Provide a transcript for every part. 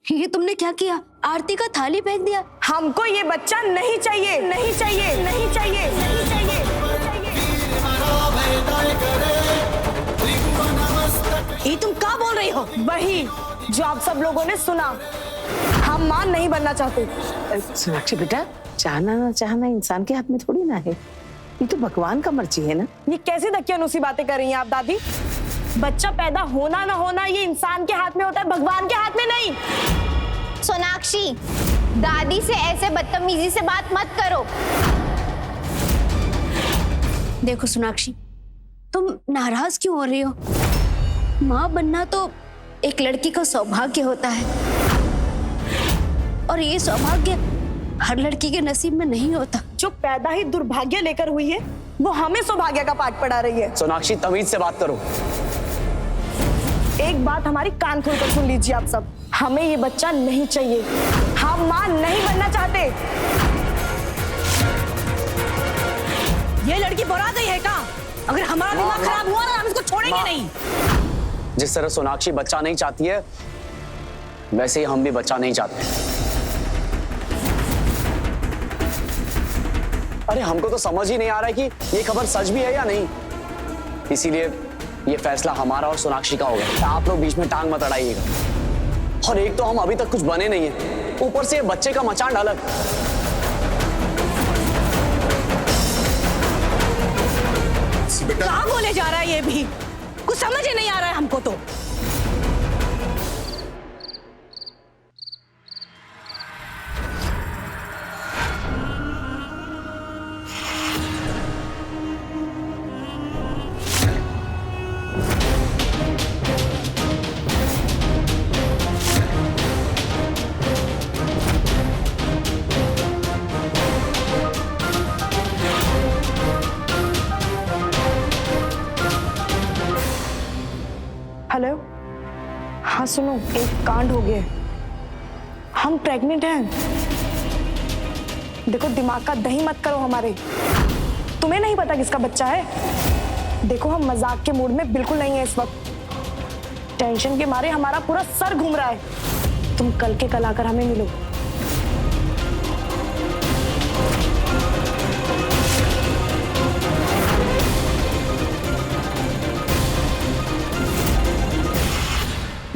ये तुमने क्या किया? आरती का थाली फेंक दिया। हमको ये बच्चा नहीं चाहिए, नहीं चाहिए, नहीं चाहिए, नहीं चाहिए। ये तुम क्या बोल रही हो? वही जो आप सब लोगों ने सुना। हम मां नहीं बनना चाहते। सोनाक्षी बेटा, चाहना ना चाहना इंसान के हाथ में थोड़ी ना है, ये तो भगवान का मर्जी है ना। ये कैसी धक्कियानुसी बातें कर रही हैं आप दादी? बच्चा पैदा होना ना होना ये इंसान के हाथ में होता है, भगवान के हाथ में नहीं। सोनाक्षी, दादी से ऐसे बदतमीजी से बात मत करो। देखो सोनाक्षी, तुम नाराज क्यों हो रही हो? माँ बनना तो एक लड़की का सौभाग्य होता है, और ये सौभाग्य हर लड़की के नसीब में नहीं होता। जो पैदा ही दुर्भाग्य लेकर हुई है, वो हमें सौभाग्य का पाठ पढ़ा रही है। सोनाक्षी, तमीज से बात करो। एक बात हमारी कान खोलकर सुन लीजिए आप सब, हमें ये बच्चा नहीं चाहिए। हम मां नहीं बनना चाहते। ये लड़की बुरा गई है क्या? अगर हमारा दिमाग खराब हुआ ना, हम इसको छोड़ेंगे नहीं। जिस तरह सोनाक्षी बच्चा नहीं चाहती है, वैसे ही हम भी बच्चा नहीं चाहते। अरे हमको तो समझ ही नहीं आ रहा है कि ये खबर सच भी है या नहीं। इसीलिए ये फैसला हमारा और सोनाक्षी का होगा। आप लोग बीच में टांग मत अड़ाइएगा। और एक तो हम अभी तक कुछ बने नहीं है, ऊपर से ये बच्चे का मचान अलग। क्या बोले जा रहा है ये भी? कुछ समझ ही नहीं आ रहा है हमको तो। हेलो, हाँ सुनो, एक कांड हो गया। हम प्रेग्नेंट हैं। देखो, दिमाग का दही मत करो हमारे। तुम्हें नहीं पता किसका बच्चा है? देखो, हम मजाक के मूड में बिल्कुल नहीं है इस वक्त। टेंशन के मारे हमारा पूरा सर घूम रहा है। तुम कल के कल आकर हमें मिलो।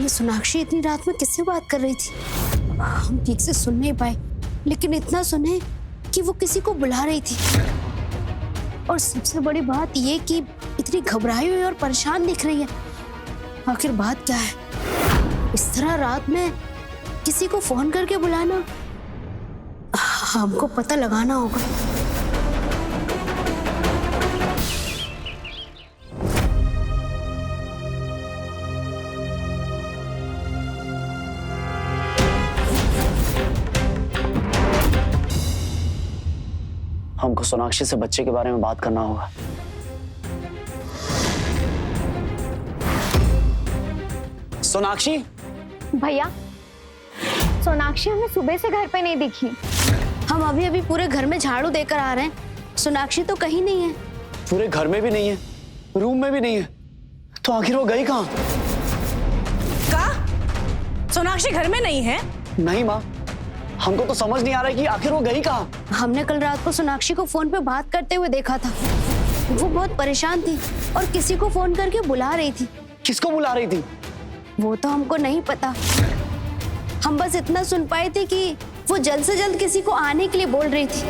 ये सोनाक्षी इतनी रात में किससे बात कर रही थी? हम ठीक से सुन नहीं पाए, लेकिन इतना सुने कि वो किसी को बुला रही थी। और सबसे बड़ी बात ये कि इतनी घबराई हुई और परेशान दिख रही है। आखिर बात क्या है? इस तरह रात में किसी को फोन करके बुलाना, हमको पता लगाना होगा। हमको सोनाक्षी से बच्चे के बारे में बात करना होगा। सोनाक्षी, भैया, सोनाक्षी हमें सुबह से घर पे नहीं दिखी। हम अभी अभी पूरे घर में झाड़ू देकर आ रहे हैं, सोनाक्षी तो कहीं नहीं है। पूरे घर में भी नहीं है, रूम में भी नहीं है, तो आखिर वो गई कहाँ? का? सोनाक्षी घर में नहीं है? नहीं माँ, हमको तो समझ नहीं आ रहा है कि आखिर वो गई कहाँ। हमने कल रात को सोनाक्षी को फोन पे बात करते हुए देखा था। वो बहुत परेशान थी और किसी को फोन करके बुला रही थी। किसको बुला रही थी? वो तो हमको नहीं पता। हम बस इतना सुन पाए थे कि वो जल्द से जल्द किसी को आने के लिए बोल रही थी।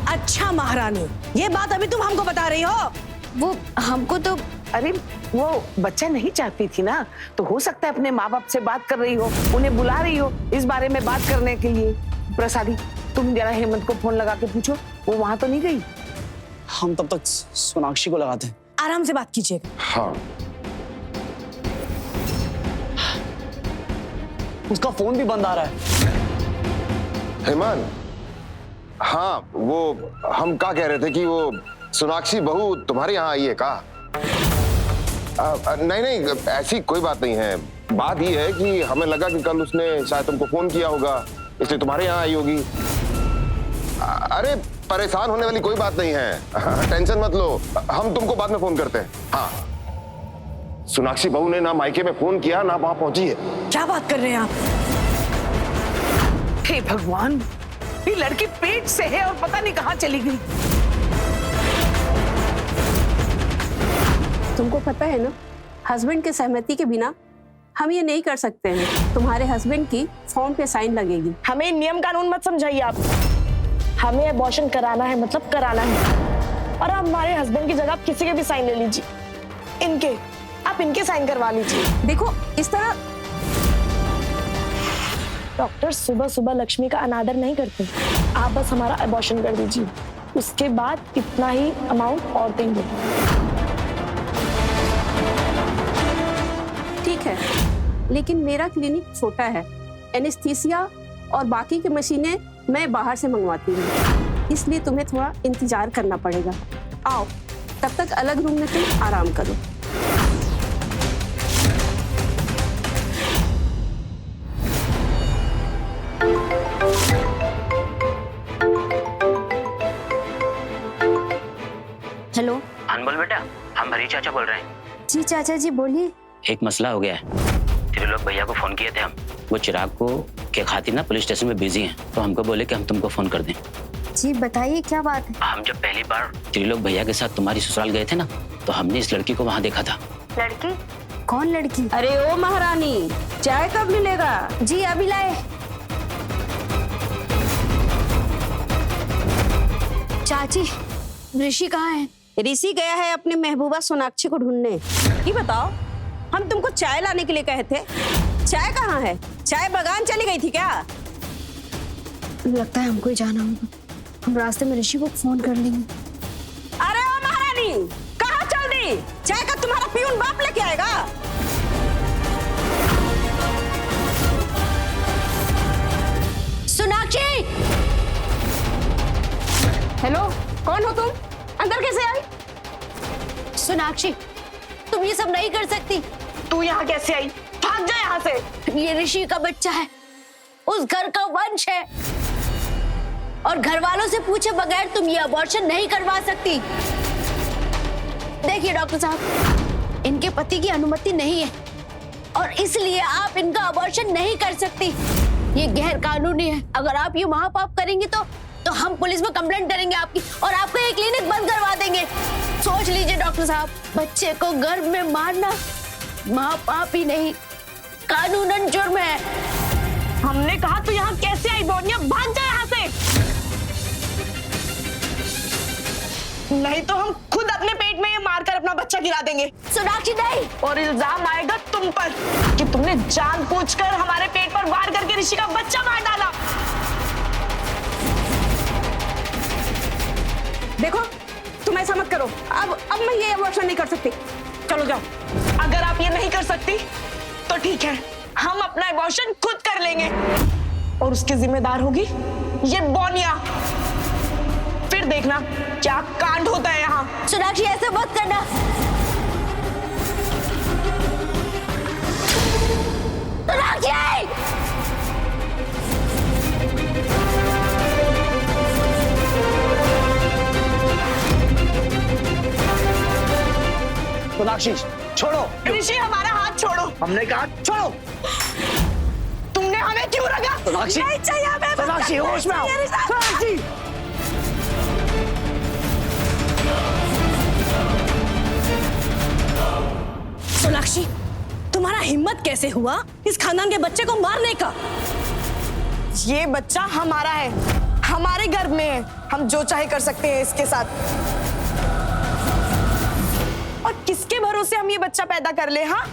अच्छा महारानी, ये बात अभी तुम हमको बता रही हो? वो हमको तो, अरे वो बच्चा नहीं चाहती थी ना, तो हो सकता है अपने माँ बाप से बात कर रही हो, उन्हें बुला रही हो इस बारे में बात करने के लिए। प्रसादी, तुम जरा हेमंत को फोन लगा के पूछो, वो वहां तो नहीं गई। हम तब तक सोनाक्षी को लगाते हैं। आराम से बात कीजिएगा। हाँ, उसका फोन भी बंद आ रहा है। हेमंत, हाँ वो हम क्या कह रहे थे कि वो सोनाक्षी बहू तुम्हारे यहाँ आई है का? नहीं नहीं, ऐसी कोई बात नहीं है। बात ये है कि हमें लगा कि कल उसने शायद तुमको फोन किया होगा, इसलिए तुम्हारे यहाँ आई होगी। अरे परेशान होने वाली कोई बात नहीं है, टेंशन मत लो, हम तुमको बाद में फोन करते हैं। हाँ, सोनाक्षी बहू ने ना मायके में फोन किया ना वहां पहुंची है। क्या बात कर रहे हैं आप? हे भगवान, ये लड़की पेट से है और पता नहीं कहाँ चली गई। तुमको पता है ना, हस्बैंड के सहमति के बिना हम ये नहीं कर सकते हैं। तुम्हारे हस्बैंड की फॉर्म पे साइन लगेगी। हमें नियम कानून मत समझाइए आप। हमें अबॉर्शन कराना है मतलब कराना है। और आप हमारे हस्बैंड की जगह आप किसी के भी साइन ले लीजिए। आप इनके साइन करवा लीजिए। देखो इस तरह डॉक्टर सुबह सुबह लक्ष्मी का अनादर नहीं करते। आप बस हमारा अबॉर्शन कर दीजिए, उसके बाद इतना ही अमाउंट और देंगे। ठीक है, लेकिन मेरा क्लिनिक छोटा है, एनेस्थीसिया और बाकी की मशीनें मैं बाहर से मंगवाती हूँ, इसलिए तुम्हें थोड़ा इंतजार करना पड़ेगा। आओ, तब तक अलग रूम में तुम आराम करो। हेलो। अनमोल बेटा, हम हरी चाचा बोल रहे हैं। जी चाचा जी बोलिए। एक मसला हो गया है। त्रिलोक भैया को फोन किए थे हम, वो चिराग को के खातिर ना पुलिस स्टेशन में बिजी हैं, तो हमको बोले कि हम तुमको फोन कर दें। जी बताइए क्या बात है। हम जब पहली बार त्रिलोक भैया के साथ तुम्हारी ससुराल गए थे ना, तो हमने इस लड़की को वहाँ देखा था। लड़की? कौन लड़की? अरे ओ महारानी, चाय कब मिलेगा? जी अभी लाए। चाची, ऋषि कहाँ है? ऋषि गया है अपने महबूबा सोनाक्षी को ढूंढने। ये बताओ, हम तुमको चाय लाने के लिए कहे थे, चाय कहाँ है? चाय बागान चली गई थी क्या? लगता है हमको ही जाना होगा। हम रास्ते में ऋषि को फोन कर लेंगे। अरे ओ महारानी, कहाँ चल दी? चाय का तुम्हारा पीऊन बाप लेके आएगा। सोनाक्षी! हेलो, कौन हो तुम? अंदर कैसे आई? सोनाक्षी, तुम ये सब नहीं कर सकती। तू यहाँ कैसे आई? भाग जा यहाँ से। ये ऋषि का बच्चा है, उस घर का वंश है, और घर वालों से पूछे बगैर तुम ये अबॉर्शन नहीं करवा सकती। देखिए डॉक्टर साहब, इनके पति की अनुमति नहीं है और इसलिए आप इनका अबॉर्शन नहीं कर सकती। ये गैर कानूनी है। अगर आप ये महापाप करेंगी तो हम पुलिस में कंप्लेंट करेंगे आपकी और आपको ये क्लिनिक बंद करवा देंगे। सोच लीजिए डॉक्टर साहब, बच्चे को गर्भ में मारना महापाप ही नहीं, कानूनन जुर्म है। हमने कहा तू यहाँ कैसे आई? बोनिया, भाग जा यहाँ से, नहीं तो हम खुद अपने पेट में ये मारकर अपना बच्चा गिरा देंगे। सोनाक्षी नहीं। और इल्जाम आएगा तुम पर कि तुमने जानबूझकर हमारे पेट पर वार करके ऋषि का बच्चा मार डाला। देखो, तुम ऐसा मत करो। अब मैं ये अबॉर्शन नहीं कर सकती। चलो जाओ। अगर आप ये नहीं कर सकती तो ठीक है, हम अपना अबॉर्शन खुद कर लेंगे और उसकी जिम्मेदार होगी ये बोनिया। फिर देखना क्या कांड होता है यहाँ। सोनाक्षी ऐसे मत करना। सोनाक्षी! सोनाक्षी छोड़ो। ऋषि, हमारा हाथ छोड़ो। हमने कहा छोड़ो। तुमने हमें क्यों रखा? सोनाक्षी, नहीं चाहिए हमें। सोनाक्षी होश में आओ। सोनाक्षी! सोनाक्षी, तुम्हारा हिम्मत कैसे हुआ इस खानदान के बच्चे को मारने का? ये बच्चा हमारा है, हमारे गर्भ में है, हम जो चाहे कर सकते हैं इसके साथ। और किसके भरोसे हम ये बच्चा पैदा कर ले? हाँ,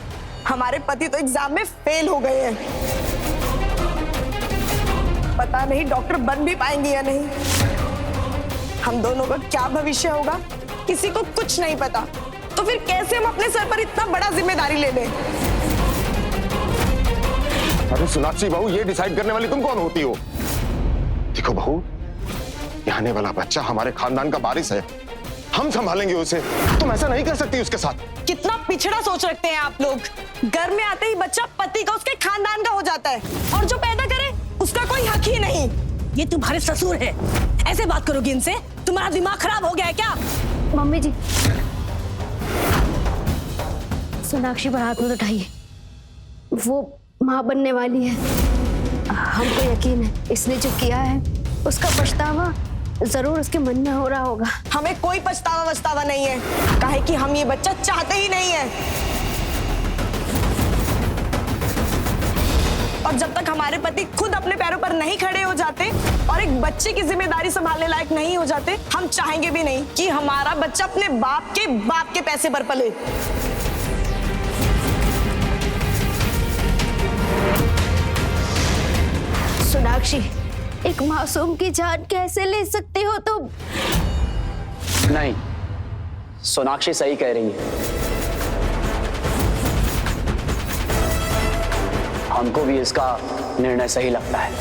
हमारे पति तो एग्जाम में फेल हो गए हैं, पता नहीं डॉक्टर बन भी पाएंगे या नहीं। हम दोनों का क्या भविष्य होगा किसी को कुछ नहीं पता, तो फिर कैसे हम अपने सर पर इतना बड़ा जिम्मेदारी ले लें? अरे सोनाक्षी बहू, ये डिसाइड करने वाली तुम कौन होती हो? देखो बहू, ये आने वाला बच्चा हमारे खानदान का वारिस है, हम संभालेंगे उसे। तुम ऐसा नहीं कर सकती उसके साथ। कितना पिछड़ा सोच रखते हैं आप लोग। घर में आते ही बच्चा पति का, उसके खानदान का हो जाता है, और जो पैदा करे उसका कोई हक ही नहीं। ये तुम्हारे ससुर है, ऐसे बात करोगी इनसे? तुम्हारा दिमाग खराब हो गया है क्या? मम्मी जी, सोनाक्षी पर हाथ मत उठाइए, वो माँ बनने वाली है। हमको यकीन है इसने जो किया है उसका पछतावा जरूर उसके मन में हो रहा होगा। हमें कोई पछतावा नहीं है, काहे कि हम ये बच्चा चाहते ही नहीं है। और जब तक हमारे पति खुद अपने पैरों पर नहीं खड़े हो जाते और एक बच्चे की जिम्मेदारी संभालने लायक नहीं हो जाते, हम चाहेंगे भी नहीं कि हमारा बच्चा अपने बाप के पैसे पर पले। सोनाक्षी, एक मासूम की जान कैसे ले सकते हो तुम? नहीं, सोनाक्षी सही कह रही है। हमको भी इसका निर्णय सही लगता है।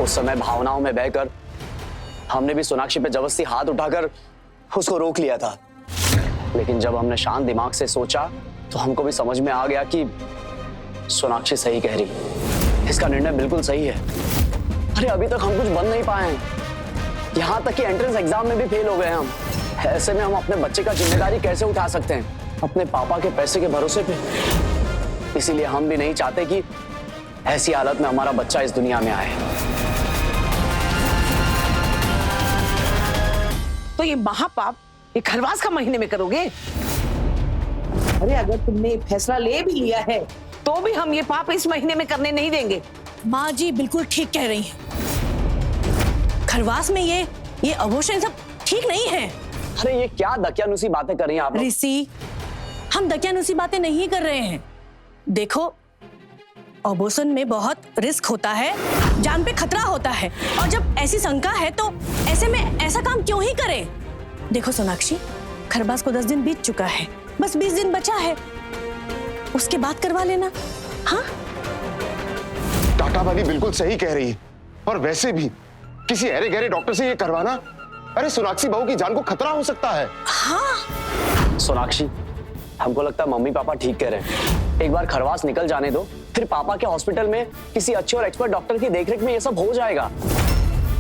उस समय भावनाओं में बहकर हमने भी सोनाक्षी पे जबरदस्ती हाथ उठाकर उसको रोक लिया था, लेकिन जब हमने शांत दिमाग से सोचा तो हमको भी समझ में आ गया कि सोनाक्षी सही कह रही, इसका निर्णय बिल्कुल सही है। अरे अभी तक हम कुछ बन नहीं पाए हैं, यहाँ तक कि एंट्रेंस एग्जाम में भी फेल हो गए हम। ऐसे में हम अपने बच्चे का जिम्मेदारी कैसे उठा सकते हैं अपने पापा के पैसे के भरोसे पे? इसीलिए हम भी नहीं चाहते कि ऐसी हालत में हमारा बच्चा इस दुनिया में आए। तो ये महापाप ये खरवास का महीने में करोगे? अरे अगर तुमने ये फैसला ले भी लिया है तो भी हम ये पाप इस महीने में करने नहीं देंगे। माँ जी बिल्कुल ठीक कह रही हैं। खरवास में ये अबॉर्शन सब ठीक नहीं है। अरे ये क्या दकियानुसी बातें कर रही हैं आप लोग? ऋषि, हम दकियानुसी बातें नहीं कर रहे हैं। देखो, अबॉर्शन में बहुत रिस्क होता है, जान पे खतरा होता है, और जब ऐसी शंका है तो ऐसे में ऐसा काम क्यों ही करें? देखो सोनाक्षी, खरवास को 10 दिन बीत चुका है, बस 20 दिन बचा है, उसके बाद करवा लेना। हाँ, टाटा वाली बिल्कुल सही कह रही है। और वैसे भी किसी अरे गहरे डॉक्टर से ये करवाना, अरे सोनाक्षी बहू की जान को खतरा हो सकता है। हाँ सोनाक्षी, हमको लगता है मम्मी पापा ठीक कह रहे हैं। एक बार खरवास निकल जाने दो, फिर पापा के हॉस्पिटल में किसी अच्छे और एक्सपर्ट डॉक्टर की देखरेख में ये सब हो जाएगा।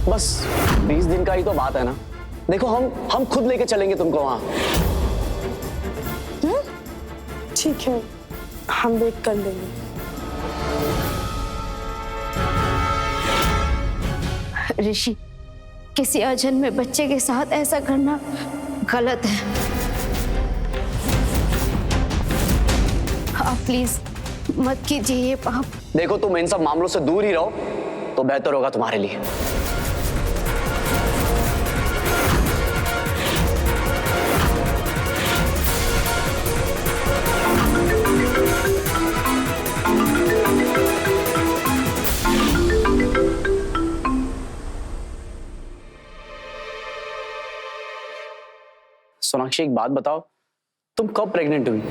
बस 20 दिन का ही तो बात है ना। देखो, हम खुद लेके चलेंगे तुमको वहां। ठीक है, हम वेट कर लेंगे। ऋषि, किसी अजन्मे बच्चे के साथ ऐसा करना गलत है। आप प्लीज मत कीजिए ये पाप। देखो, तुम इन सब मामलों से दूर ही रहो तो बेहतर होगा तुम्हारे लिए। सोनाक्षी, एक बात बताओ, तुम कब प्रेग्नेंट हुई?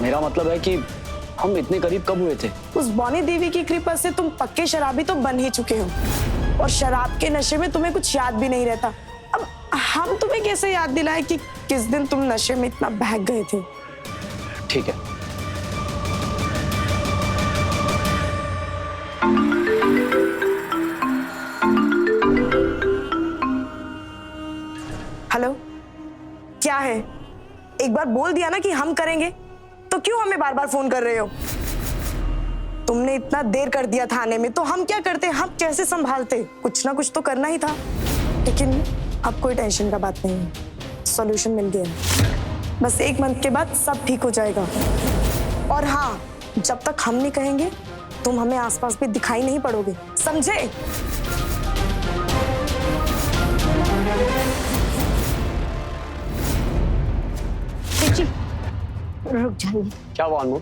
मेरा मतलब है कि हम इतने करीब कब हुए थे? उस बौनी देवी की कृपा से तुम पक्के शराबी तो बन ही चुके हो, और शराब के नशे में तुम्हें कुछ याद भी नहीं रहता। अब हम तुम्हें कैसे याद दिलाएं कि किस दिन तुम नशे में इतना बहक गए थे? ठीक है। हेलो, क्या है? एक बार बोल दिया ना कि हम करेंगे, तो क्यों हमें बार बार फोन कर रहे हो? तुमने इतना देर कर दिया था आने में, तो हम क्या करते, हम कैसे संभालते? कुछ ना कुछ तो करना ही था। लेकिन अब कोई टेंशन का बात नहीं है, सॉल्यूशन मिल गया। बस 1 मंथ के बाद सब ठीक हो जाएगा। और हाँ, जब तक हम नहीं कहेंगे तुम हमें आसपास भी दिखाई नहीं पड़ोगे, समझे? रुक जाइए। क्या वो अनमोल,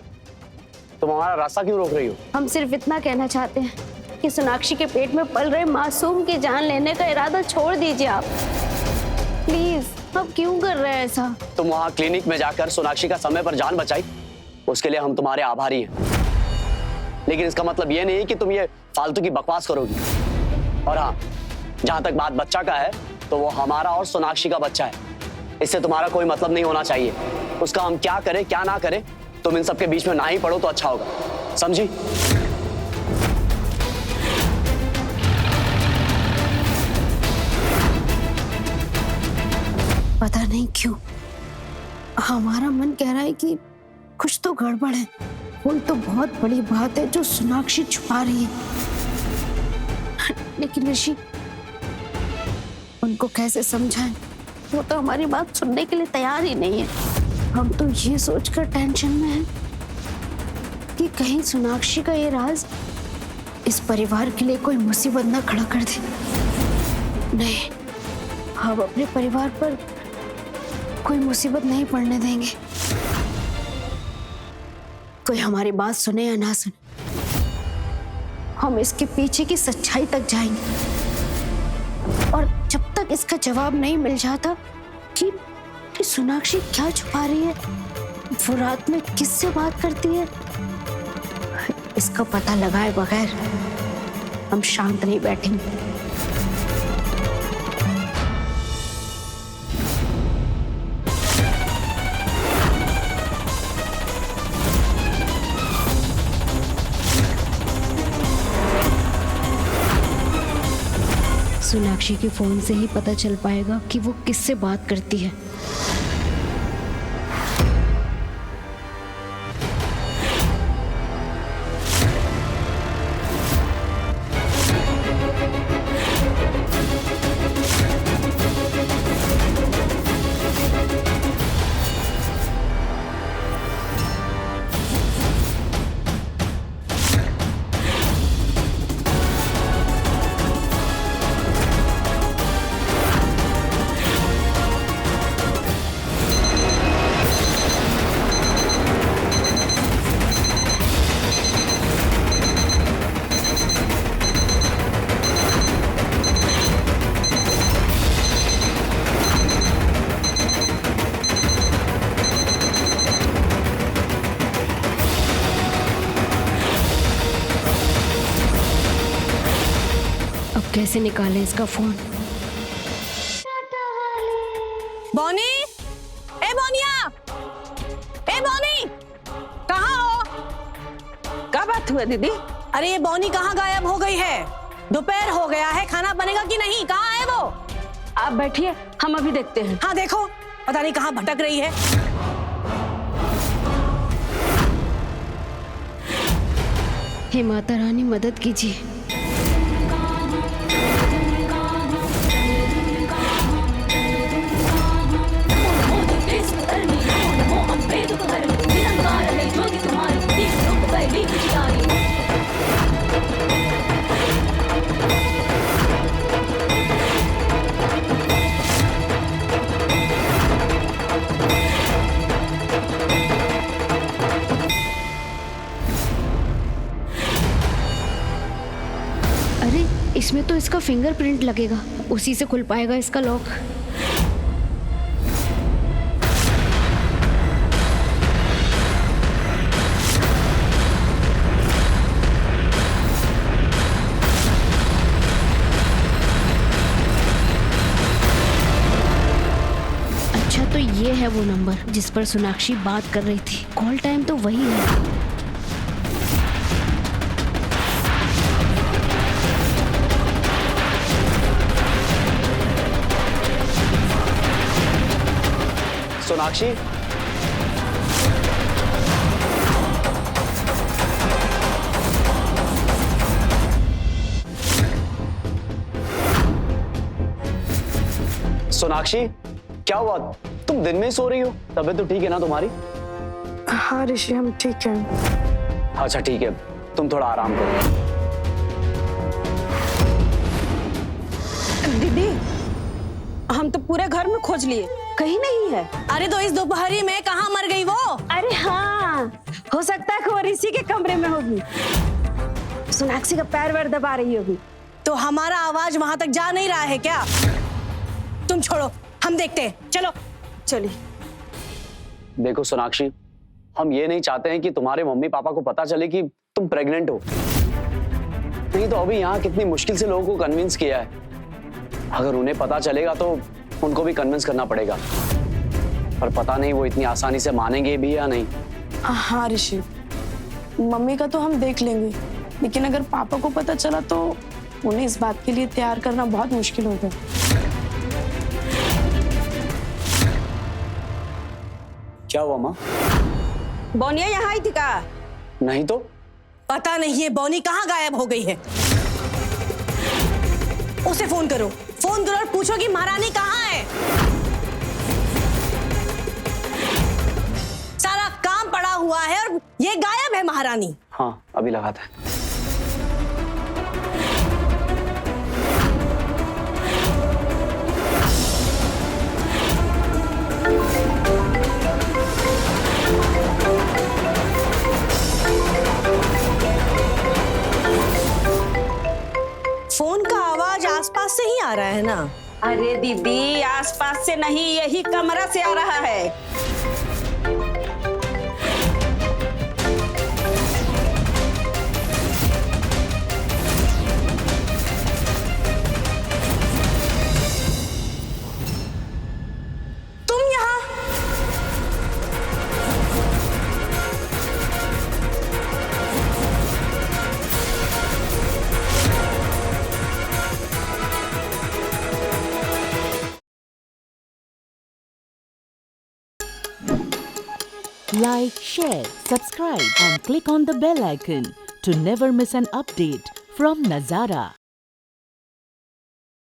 तुम हमारा रास्ता क्यों रोक रही हो? हम सिर्फ इतना कहना चाहते हैं कि सोनाक्षी के पेट में पल रहे मासूम की जान लेने का इरादा छोड़ दीजिए आप, प्लीज। अब क्यों कर रहे हैं ऐसा? तुम वहां क्लिनिक में जाकर सोनाक्षी का समय पर जान बचाई, उसके लिए हम तुम्हारे आभारी हैं। लेकिन इसका मतलब ये नहीं कि तुम ये फालतू की बकवास करोगी। और हाँ, जहां तक बात बच्चा का है, तो वो हमारा और सोनाक्षी का बच्चा है। इससे तुम्हारा कोई मतलब नहीं होना चाहिए। उसका हम क्या करें क्या ना करें, तुम इन सब के बीच में ना ही पड़ो तो अच्छा होगा, समझी? नहीं क्यों हमारा मन कह रहा है कि कुछ तो गड़बड़ है। कोई तो बहुत बड़ी बात है जो सोनाक्षी छुपा रही है। लेकिन ऋषि, उनको कैसे समझाएं? वो तो हमारी बात सुनने के लिए तैयार ही नहीं है। हम तो ये सोचकर टेंशन में हैं कि कहीं सोनाक्षी का ये राज इस परिवार के लिए कोई मुसीबत ना खड़ा कर दे। नहीं, हम अपने परिवार पर कोई मुसीबत नहीं पड़ने देंगे। कोई हमारी बात सुने या ना सुने, हम इसके पीछे की सच्चाई तक जाएंगे। और जब तक इसका जवाब नहीं मिल जाता कि सोनाक्षी क्या छुपा रही है, वो रात में किससे बात करती है, इसका पता लगाए बगैर हम शांत नहीं बैठेंगे। सोनाक्षी के फोन से ही पता चल पाएगा कि वो किससे बात करती है। कैसे निकाले इसका फोन? बॉनी, ए बोनिया, ए बॉनी, कहाँ हो? क्या बात हुआ दीदी? अरे ये बॉनी कहाँ गायब हो गई है? दोपहर हो गया है, खाना बनेगा कि नहीं? कहाँ है वो? आप बैठिए, हम अभी देखते हैं। हाँ देखो, पता नहीं कहाँ भटक रही है। हे माता रानी, मदद कीजिए। अरे, इसमें तो इसका फिंगरप्रिंट लगेगा, उसी से खुल पाएगा इसका लॉक। अच्छा, तो ये है वो नंबर जिस पर सोनाक्षी बात कर रही थी। कॉल टाइम तो वही है। सोनाक्षी, सोनाक्षी, क्या हुआ? तुम दिन में सो रही हो? तबीयत तो ठीक है ना तुम्हारी? हाँ ऋषि, हम ठीक हैं। अच्छा ठीक है, तुम थोड़ा आराम करो। दीदी, हम तो पूरे घर में खोज लिए, कहीं नहीं है। अरे तो इस दोपहरी में कहाँ मर गई वो? अरे हाँ, हो सकता है कि वो ऋषि के कमरे में होगी। सोनाक्षी का पैर वैर दबा रही होगी। तो हमारा आवाज वहां तक जा नहीं रहा है क्या? तुम छोड़ो, हम देखते हैं। चलो चलिए। देखो सोनाक्षी, हम ये नहीं चाहते हैं कि तुम्हारे मम्मी पापा को पता चले कि तुम प्रेग्नेंट हो। नहीं तो अभी यहाँ कितनी मुश्किल से लोगों को कन्विंस किया है। अगर उन्हें पता चलेगा तो उनको भी कन्विंस करना पड़ेगा, पर पता नहीं वो इतनी आसानी से मानेंगे भी या नहीं। हाँ ऋषि, मम्मी का तो हम देख लेंगे, लेकिन अगर पापा को पता चला तो उन्हें इस बात के लिए तैयार करना बहुत मुश्किल होगा। क्या हुआ माँ? बोनिया यहाँ आई थी का? नहीं तो। पता नहीं है बॉनी कहाँ गायब हो गई है। उसे फोन करो और पूछो कि महारानी कहाँ है। सारा काम पड़ा हुआ है और ये गायब है महारानी। हाँ अभी लगाता है। फोन का आवाज आसपास से ही आ रहा है ना? अरे दीदी, आसपास से नहीं, यही कमरा से आ रहा है। तुम यहाँ? Like, share, subscribe and click on the bell icon to never miss an update from Nazara.